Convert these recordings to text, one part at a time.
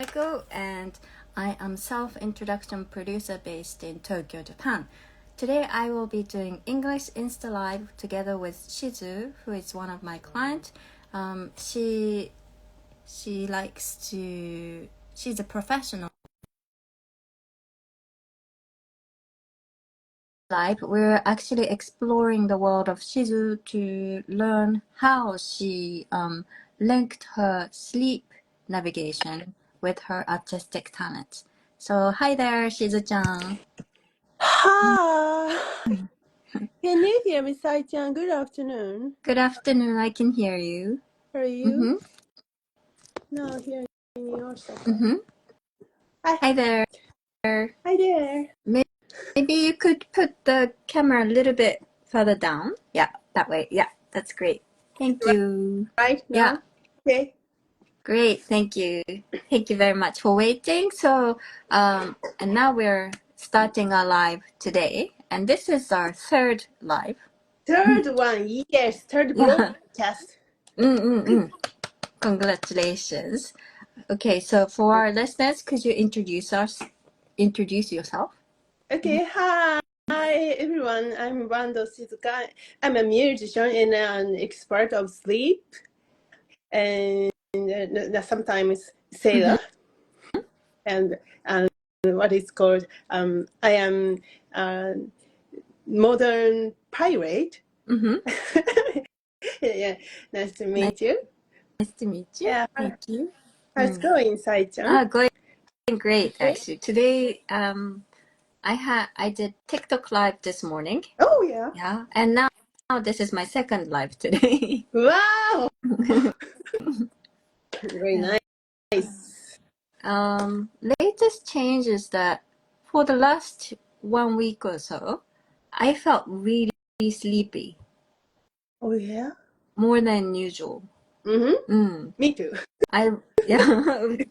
Aiko, and I am self-introduction producer based in Tokyo, Japan. Today I will be doing English Insta Live together with Shizu, who is one of my clients. She's a professional. Live, we're actually exploring the world of Shizu to learn how she linked her sleep navigation with her artistic talent. So, hi there, Shizu-chan. Hi. Can you hear me, Sai-chan? Good afternoon. Good afternoon, I can hear you. How are you? No, hearing me also. Hi there. Hi there. Maybe you could put the camera a little bit further down. Yeah, that way. Yeah, that's great. Thank you. Right now? Yeah. Okay. Great, thank you. Thank you very much for waiting. So, and now we're starting our live today, and this is our third live. Third one, yes, third Yeah. broadcast. Congratulations. Okay, so for our listeners, could you introduce yourself? Okay, hi. Hi, everyone. I'm Wando Shizuka. I'm a musician and an expert of sleep, and sometimes sailor, and what is called, I am a modern pirate. Yeah, nice to meet you. Nice to meet you. Yeah. Thank you. How's it going, Sai-chan? Going great, actually. Today, I did TikTok live this morning. Oh, yeah. Yeah, and now this is my second live today. Wow. Very nice. Latest change is that for the last 1 week or so, I felt really sleepy. Oh, yeah? More than usual. Me too. Oh,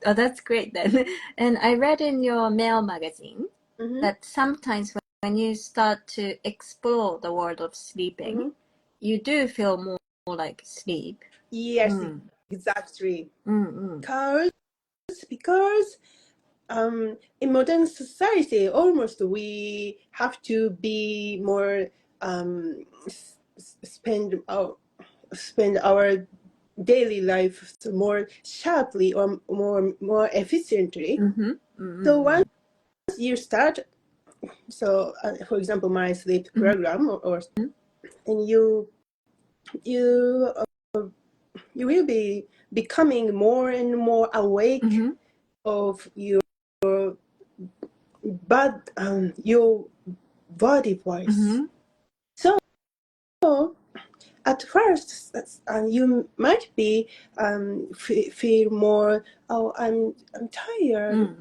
that's great then. And I read in your mail magazine that sometimes when you start to explore the world of sleeping, you do feel more like sleep. Yes, exactly. Because in modern society, almost we have to be more spend our daily life more sharply or more efficiently. So once you start, for example, my sleep program, and you will be becoming more and more awake of your body voice. So at first, you might be feel more. Oh, I'm tired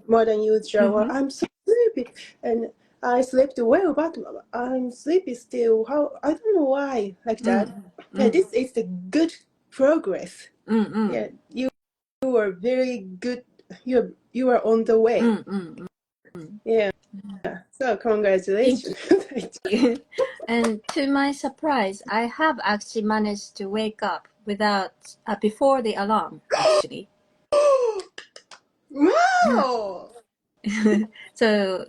more than usual. Or I'm so sleepy, and I slept well, but I'm sleepy still. How I don't know why like that. Yeah, this is the good progress. Yeah, you are very good. You are on the way. Yeah. So congratulations. And to my surprise, I have actually managed to wake up without before the alarm, actually. Wow! So,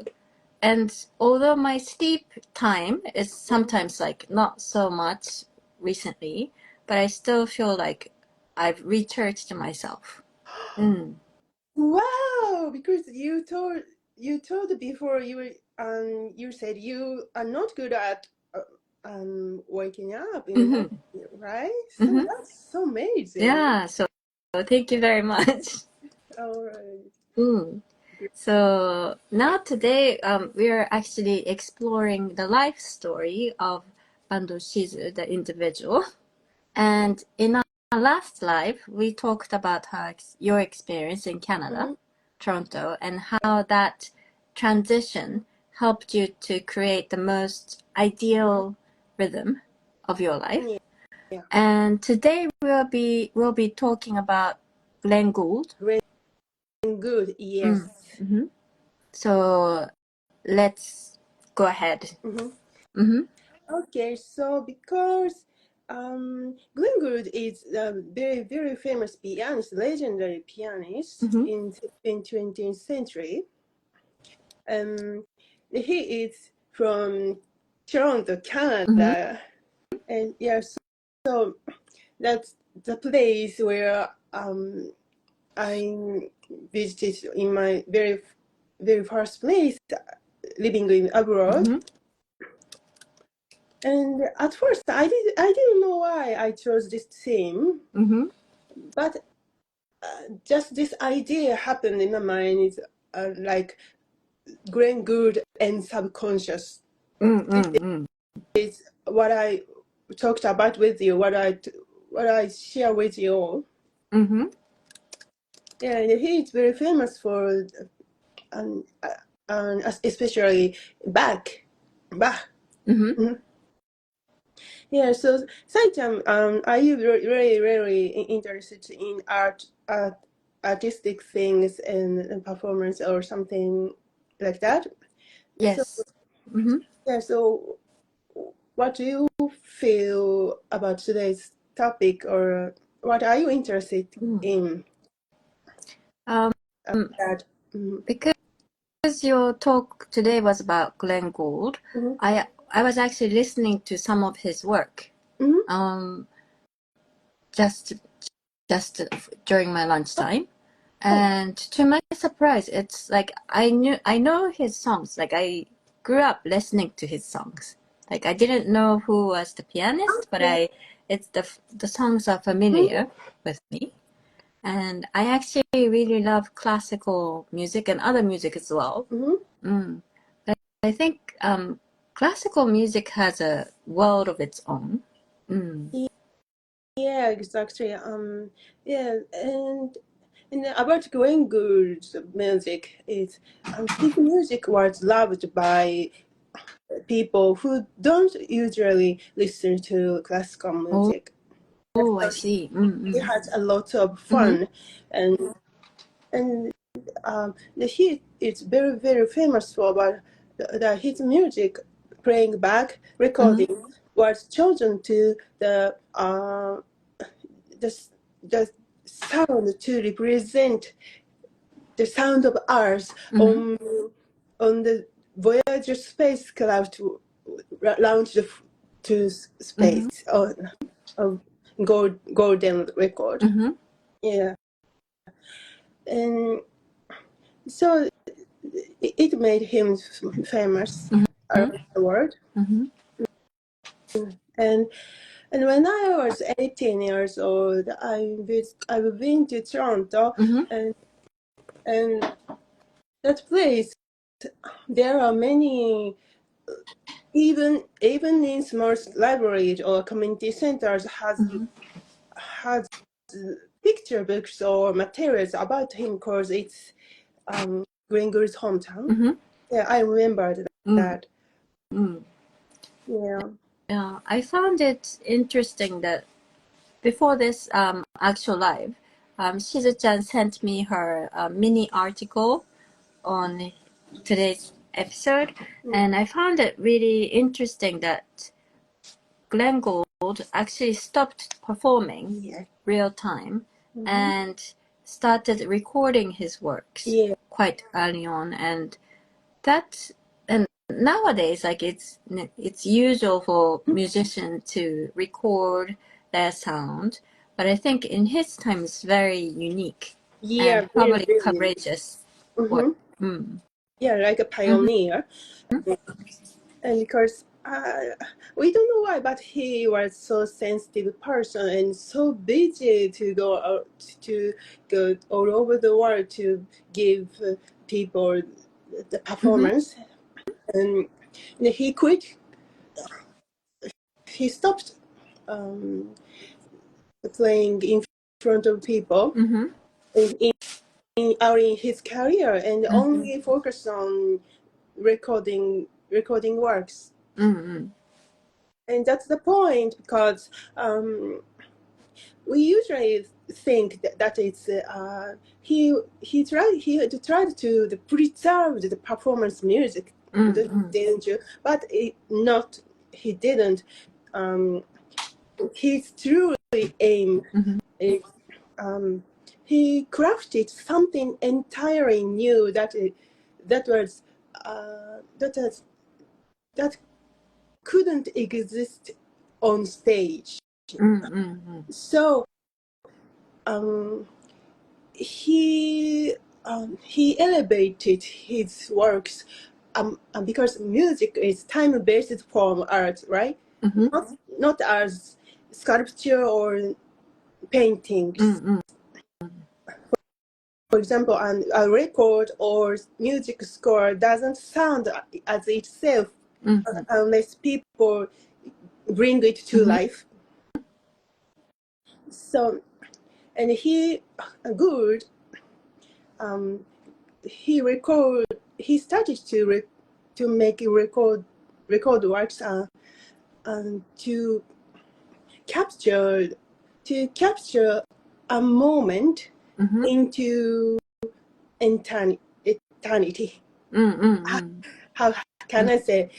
and although my sleep time is sometimes like not so much recently, but I still feel like I've recharged myself. Wow! Because you told before you said you are not good at waking up in the morning, right? So that's so amazing. Yeah, so thank you very much. All right. So now today we are actually exploring the life story of Ando Shizu, the individual. And in our last live, we talked about your experience in Canada, Toronto, and how that transition helped you to create the most ideal rhythm of your life. Yeah. And today we'll be talking about Glenn Gould. Good, yes. So let's go ahead. Okay, so because Glenn Gould is a very, very famous pianist, legendary pianist in 20th century. He is from Toronto, Canada, and so that's the place where I visited in my very, very first place, living in abroad. And at first, I didn't know why I chose this theme, but just this idea happened in my mind. It's like Glenn Gould and subconscious. It's what I talked about with you, what I share with you all. Yeah, and he is very famous for, especially Bach. Yeah, so Saitama, are you really, really interested in artistic things and performance or something like that? Yes. So, yeah, so what do you feel about today's topic, or what are you interested in that? Because your talk today was about Glenn Gould, I was actually listening to some of his work. Just during my lunchtime. And to my surprise, it's like I know his songs. Like I grew up listening to his songs. Like I didn't know who was the pianist, but it's the songs are familiar with me. And I actually really love classical music and other music as well. But I think classical music has a world of its own. Yeah, exactly. Yeah, and about Glenn Gould's music is his music was loved by people who don't usually listen to classical music. Oh, I see. He had a lot of fun, and he is very, very famous for about that his music playing back recording was chosen to the sound to represent the sound of Earth on the Voyager spacecraft launched to space on golden record. Yeah, and so it made him famous around the world. And when I was 18 years old, I've been to Toronto, and that place, there are many, even in small libraries or community centers has picture books or materials about him because it's Glenn Gould's hometown. Yeah, I remembered that. Yeah. Yeah, I found it interesting that before this actual live, Shizu-chan sent me her mini article on today's episode, and I found it really interesting that Glenn Gould actually stopped performing real time and started recording his works quite early on, and nowadays, like it's usual for musicians to record their sound, but I think in his time it's very unique and probably courageous. Yeah, like a pioneer. And because we don't know why, but he was so sensitive person and so busy to go all over the world to give people the performance. And he quit. He stopped playing in front of people early in his career, and only focused on recording works. And that's the point, because we usually think that it's he tried to preserve the performance music, didn't you? But he didn't his truly aim is he crafted something entirely new that couldn't exist on stage. So he elevated his works because music is time-based form art, right? Not as sculpture or paintings. For example, a record or music score doesn't sound as itself unless people bring it to life. So, and Gould, he started to make record works and to capture a moment into eternity. How can I say?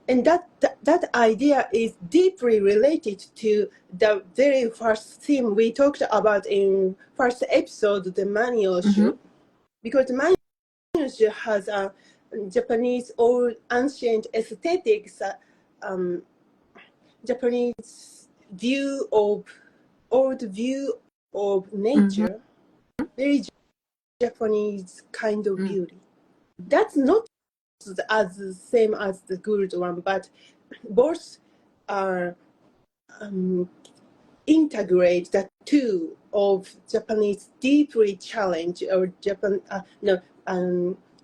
And that idea is deeply related to the very first theme we talked about in first episode, the Manyoshu, because the Manyoshu has a Japanese old ancient aesthetics, Japanese old view of nature, very Japanese kind of beauty. That's not as the same as the Gould one, but both are integrate the two of Japanese deeply challenge or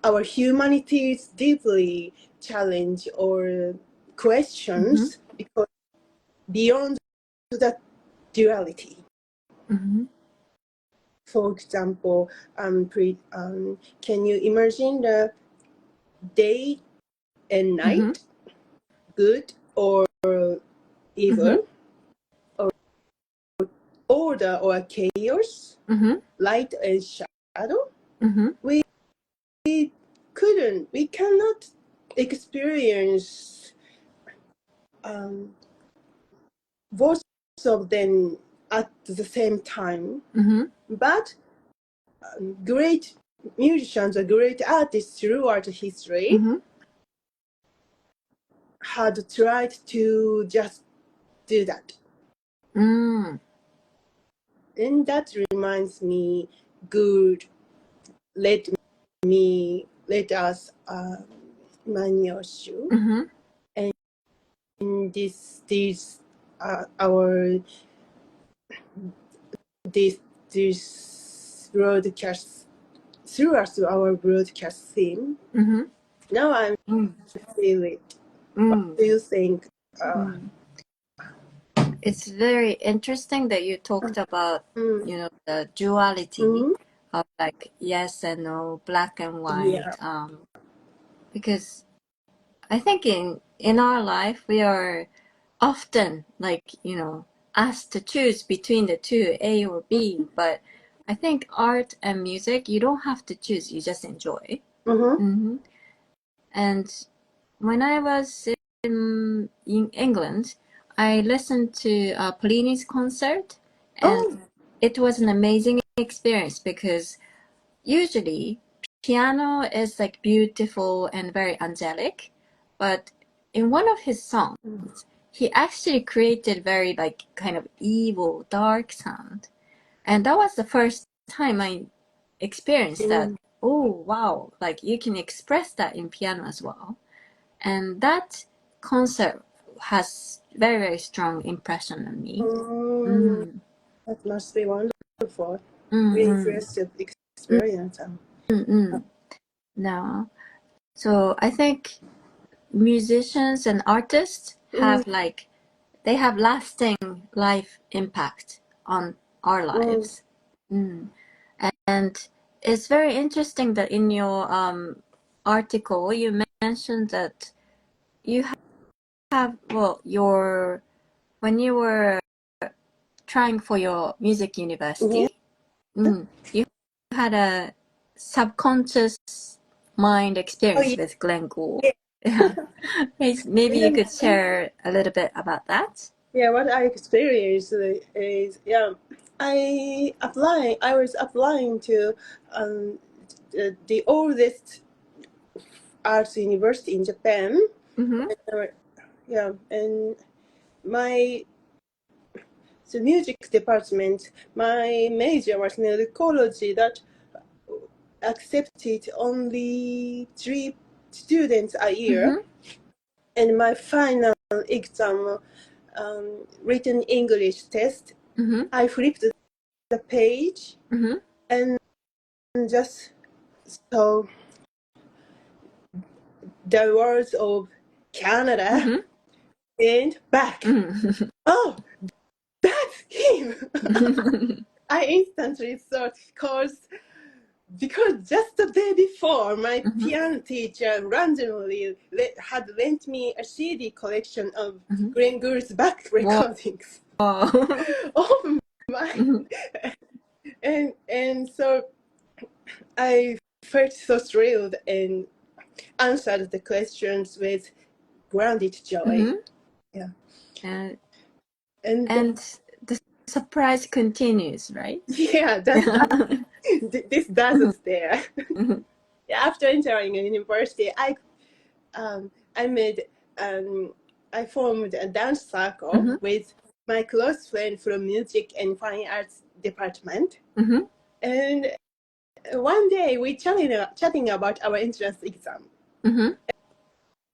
our humanities deeply challenge or questions because beyond the duality. For example, can you imagine the day and night, good or evil, or order or chaos, light and shadow? We cannot experience both of them at the same time. But great musicians or great artists throughout history had tried to just do that. And that reminds me, Gould let us Manyoshu. And these our this broadcast throughout our broadcast theme. Now I'm feel it. What do you think? It's very interesting that you talked about, the duality of like yes and no, black and white. Because I think in our life we are often like, asked to choose between the two, A or B. But I think art and music, you don't have to choose, you just enjoy. And when I was in England, I listened to Paulini's concert, and it was an amazing experience because usually piano is like beautiful and very angelic, but in one of his songs, he actually created very like kind of evil, dark sound. And that was the first time I experienced that. Oh, wow, like you can express that in piano as well. And that concert has very, very strong impression on me. That must be wonderful. Very impressive experience. No. So I think musicians and artists have they have lasting life impact on our lives. And it's very interesting that in your article you mentioned that you have when you were trying for your music university, you had a subconscious mind experience with Glenn Gould. Yeah. Maybe you could share a little bit about that. Yeah, what I experienced is, I was applying to um, the oldest arts university in Japan. Mm-hmm. Yeah, and my the music department, my major was musicology that accepted only 3 students a year, Mm-hmm. and my final exam, written English test, Mm-hmm. I flipped the page Mm-hmm. and just saw the words of Canada Mm-hmm. and back. Mm-hmm. Oh, that's him! I instantly thought, because just the day before, my Mm-hmm. piano teacher randomly had lent me a CD collection of Mm-hmm. Glenn Gould's back Wow. recordings. Oh my! Mm-hmm. And so I felt so thrilled and answered the questions with grounded joy. Mm-hmm. Yeah, And and the surprise continues, right? yeah, this doesn't there. Mm-hmm. After entering a university, I made I formed a dance circle Mm-hmm. with my close friend from music and fine arts department. Mm-hmm. And one day we chatting about our entrance exam, Mm-hmm.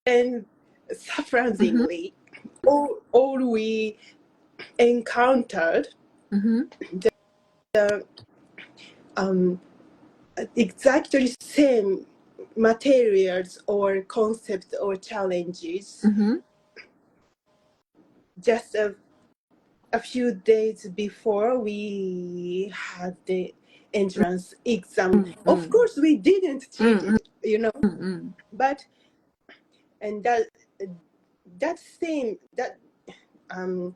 and surprisingly, all we encountered Mm-hmm. the exactly same materials or concepts or challenges. Mm-hmm. Just a few days before we had the entrance exam. Of Mm-hmm. course, we didn't cheat Mm-hmm. it, Mm-hmm. but and that theme um,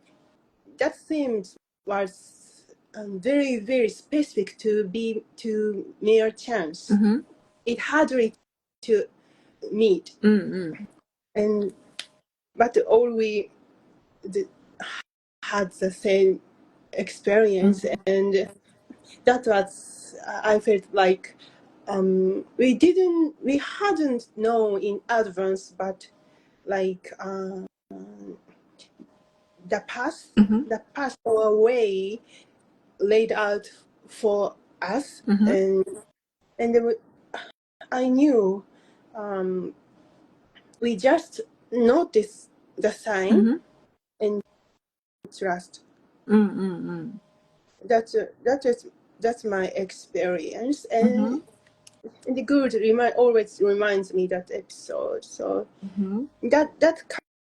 that theme was very very specific to mere chance. Mm-hmm. It hardly to meet, Mm-hmm. and but all we did, had the same experience, and that was I felt like we hadn't known in advance, but like Mm-hmm. the path or way laid out for us, Mm-hmm. and I knew we just noticed the sign Mm-hmm. and trust. Mm-hmm. That's my experience, Mm-hmm. and the good always reminds me that episode. So Mm-hmm. that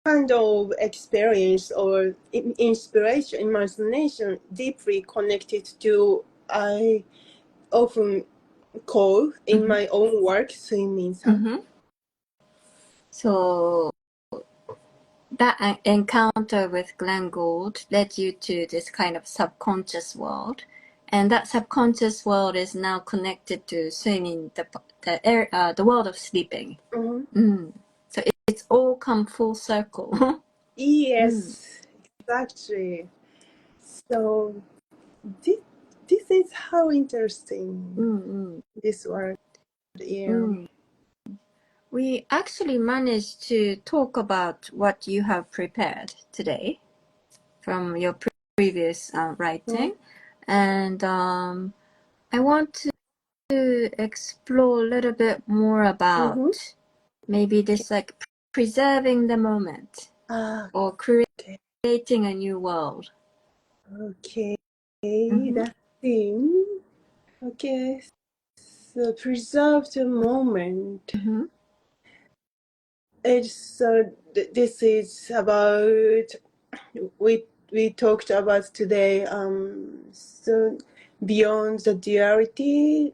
kind of experience or inspiration, imagination, deeply connected to I often call in my own work swimming. Mm-hmm. So that encounter with Glenn Gould led you to this kind of subconscious world, and that subconscious world is now connected to swimming, the world of sleeping. Mm-hmm. So it's all come full circle. Yes, exactly. So this, this is how interesting this work is. We actually managed to talk about what you have prepared today from your previous writing, and I want to explore a little bit more about maybe this like preserving the moment or creating a new world. Okay, that theme. Okay, so preserve the moment. It's this is about we talked about today. So beyond the duality,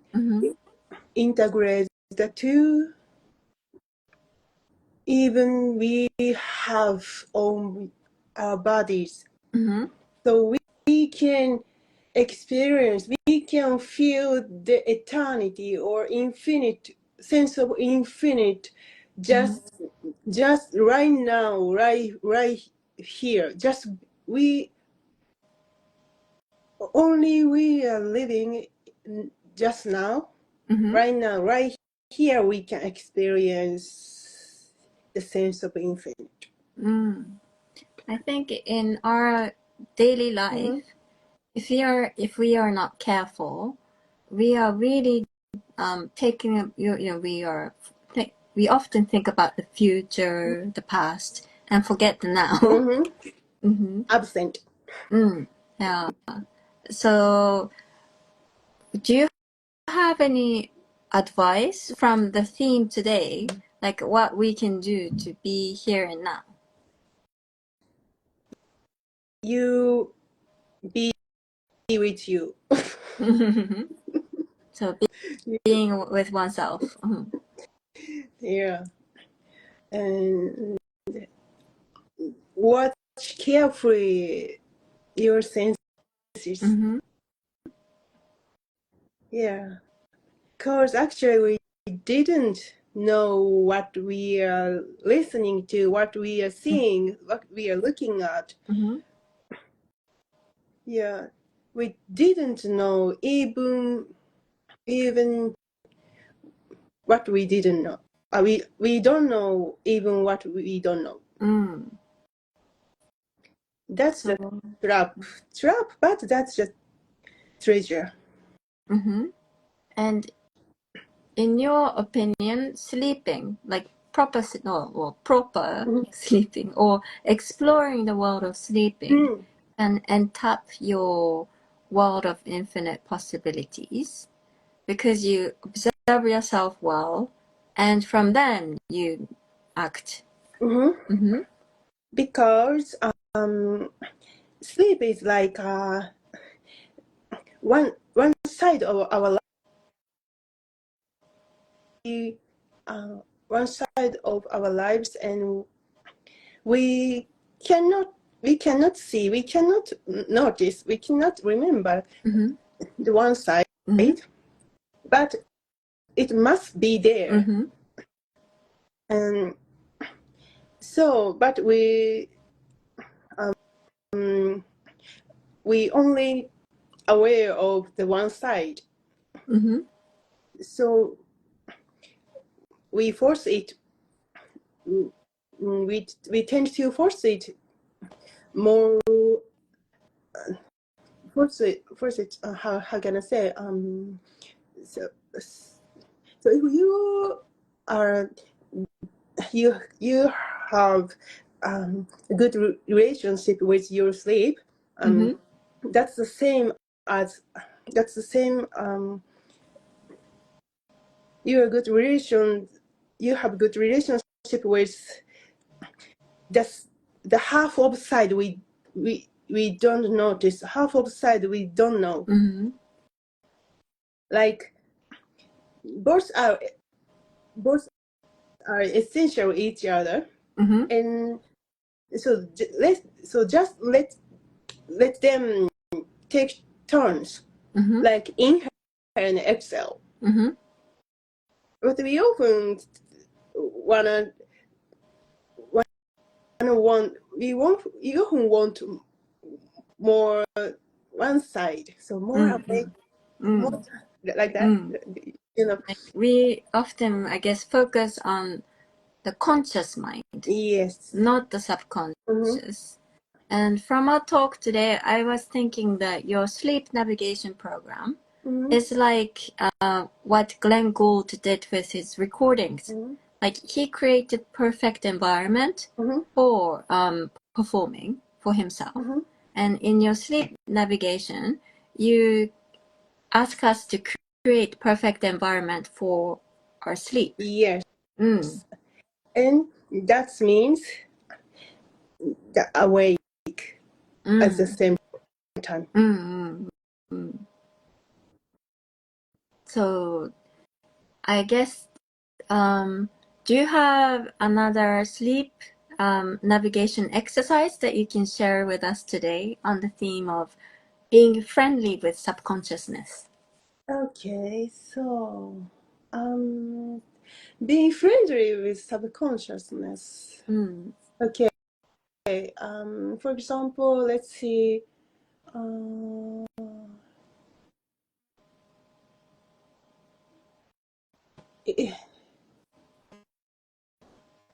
integrate the two. Even we have on our bodies, so we can experience, we can feel the eternity or infinite sense of infinite just right now, right here, just we are living just now, right now, right here. We can experience the sense of infinite. I think in our daily life, if we are not careful, we are really taking we often think about the future, the past, and forget the now. Absent. Yeah. So, do you have any advice from the theme today, like what we can do to be here and now? You be with you. So being with oneself. Yeah. And watch carefully your senses. Yeah. Because actually we didn't know what we are listening to, what we are seeing, what we are looking at. Yeah. We didn't know even what we didn't know. We don't know even what we don't know. That's the trap, but that's just treasure. And in your opinion, sleeping, like proper sleeping or exploring the world of sleeping and tap your world of infinite possibilities because you observe yourself well and from then you act. Because sleep is like one side of our life. One side of our lives, and we cannot see, we cannot notice, we cannot remember the one side, but it must be there. And so, but we only aware of the one side. So we force it. We tend to force it more. Force it. How can I say? So if you have a good relationship with your sleep, that's the same as you have good relationship with the half of side we don't notice, half of side we don't know. Like both are essential each other, and so just let them take turns, like inhale and exhale. But we often we often want more one side, so more awake, more like that. Like we often, I guess, focus on the conscious mind, Yes, not the subconscious. And from our talk today, I was thinking that your sleep navigation program is like what Glenn Gould did with his recordings. Like he created perfect environment for performing for himself. And in your sleep navigation, you ask us to create perfect environment for our sleep. Yes. And that means the awake at the same time. So I guess, do you have another sleep navigation exercise that you can share with us today on the theme of being friendly with subconsciousness? Okay, so being friendly with subconsciousness. Okay, For example, let's see.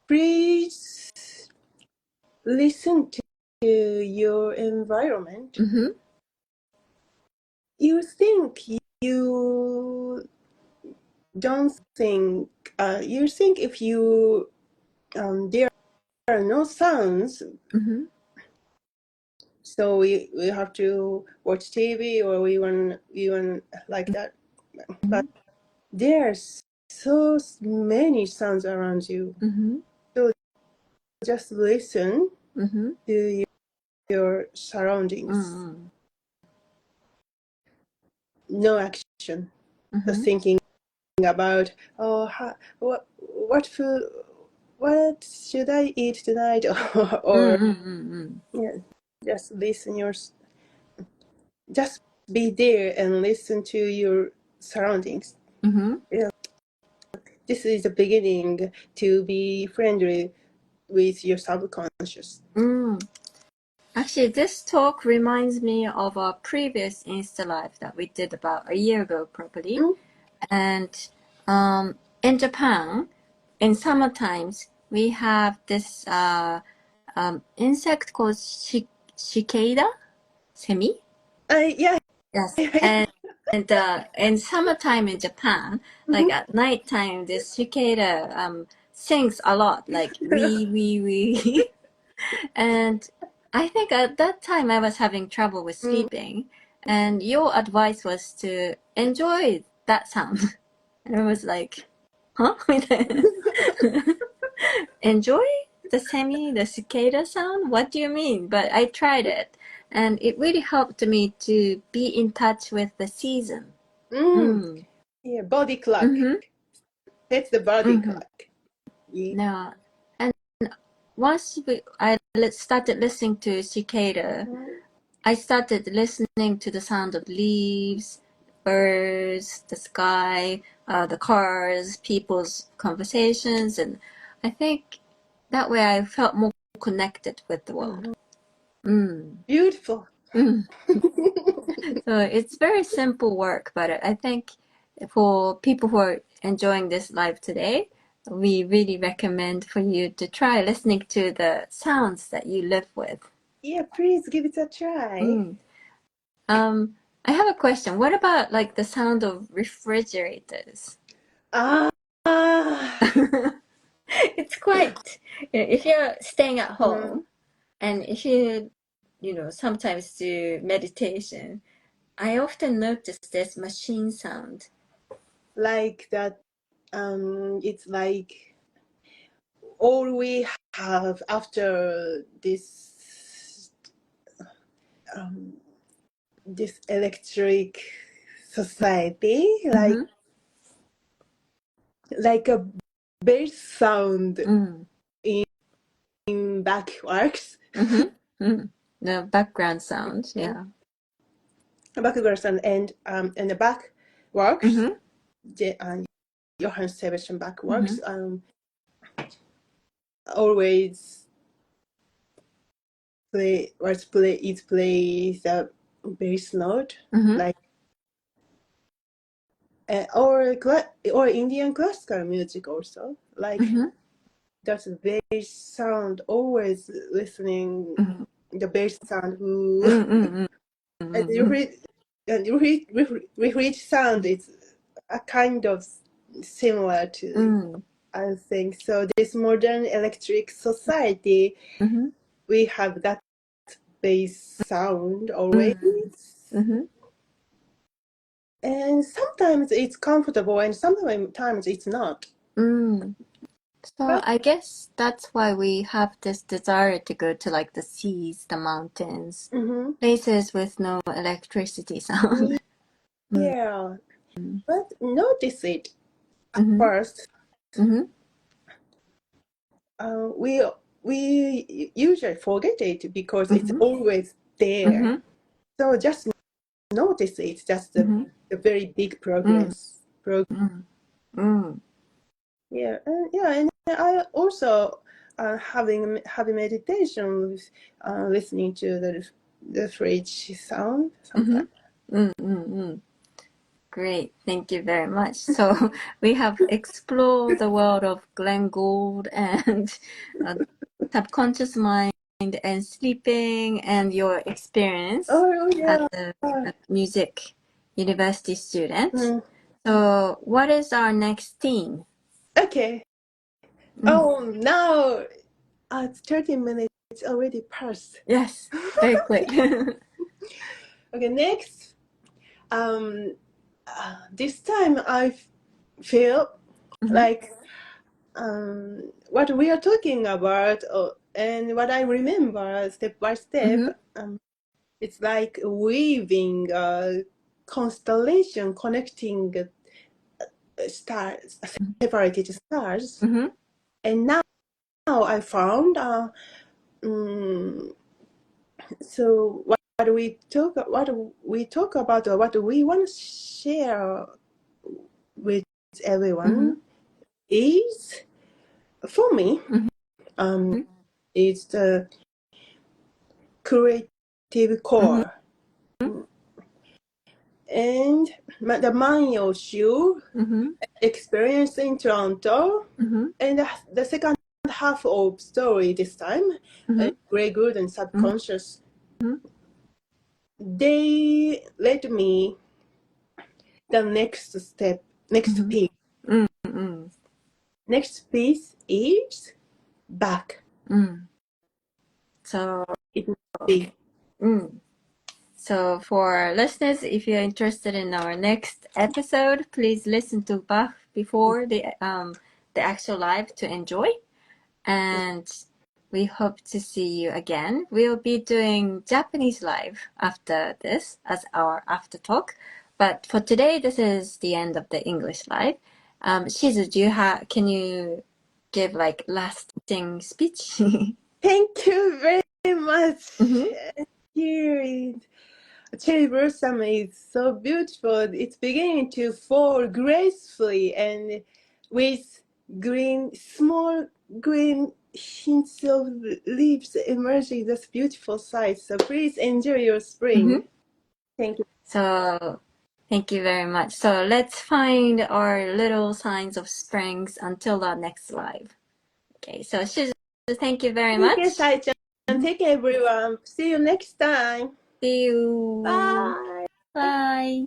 Please listen to your environment. You think you don't think, you think if you, there are no sounds, so we have to watch TV or we want like that. But there's so many sounds around you. So just listen to your surroundings. No action. Just thinking about, what food, what should I eat tonight, or yeah, just just be there and listen to your surroundings. Yeah. This is the beginning to be friendly with your subconscious. Actually, this talk reminds me of our previous Insta Live that we did about a year ago, probably. And in Japan, in summer times, we have this insect called cicada, semi. Yeah. Yes, and in summertime in Japan, like at nighttime, this cicada sings a lot, like wee. And I think at that time I was having trouble with sleeping, and your advice was to enjoy that sound. And I was like, huh? Enjoy the cicada sound? What do you mean? But I tried it, and it really helped me to be in touch with the season. Yeah, body clock. That's the body clock. Yeah. No, and once I started listening to cicada, I started listening to the sound of leaves, birds, the sky, the cars, people's conversations, and I think that way I felt more connected with the world. Beautiful. So it's very simple work, but I think for people who are enjoying this live today, we really recommend for you to try listening to the sounds that you live with. Yeah, please give it a try. I have a question. What about like the sound of refrigerators? It's quite, if you're staying at home and if you sometimes do meditation, I often notice this machine sound. Like that, it's like all we have after this this electric society, like a bass sound in backworks. The background sound, yeah. Background sound and the backworks, Johann Sebastian Bach works, always play the bass note, like or Indian classical music also, like that's bass sound, always listening the bass sound and which sound is a kind of similar to I think so. This modern electric society, we have that bass sound always. And sometimes it's comfortable and sometimes it's not. So I guess that's why we have this desire to go to like the seas, the mountains, places with no electricity sound. Yeah, but notice it at first. We usually forget it because it's always there. So just notice it. That's the very big progress. Yeah, and I also having meditation, listening to the fridge sound sometimes. Great, thank you very much. So we have explored the world of Glenn Gould and subconscious mind and sleeping and your experience Yeah. as a music university student. So what is our next theme? Okay. Oh, now 30 minutes already passed. Yes, very quick. Okay, next. This time I feel like what we are talking about, and what I remember step by step, it's like weaving a constellation connecting stars, separated stars. And now I found, so what we talk about, or what we want to share with everyone is, for me, is the creative core. And the manual shoe experience in Toronto, and the second half of story this time, Grey Good and Subconscious, they led me the next step, next piece. Next piece is back. So It must be. So for listeners, if you're interested in our next episode, please listen to Bach before the actual live to enjoy. And we hope to see you again. We'll be doing Japanese live after this as our after talk. But for today, this is the end of the English live. Shizu, can you give like lasting speech? Thank you very much. Here, cherry blossom is so beautiful. It's beginning to fall gracefully and with small green hints of leaves emerging. This beautiful sight. So please enjoy your spring. Thank you. So thank you very much. So let's find our little signs of springs until our next live. Okay, so Shizu, thank you very much. Thank you, Sai-chan. Thank you, everyone. See you next time. See you. Bye. Bye.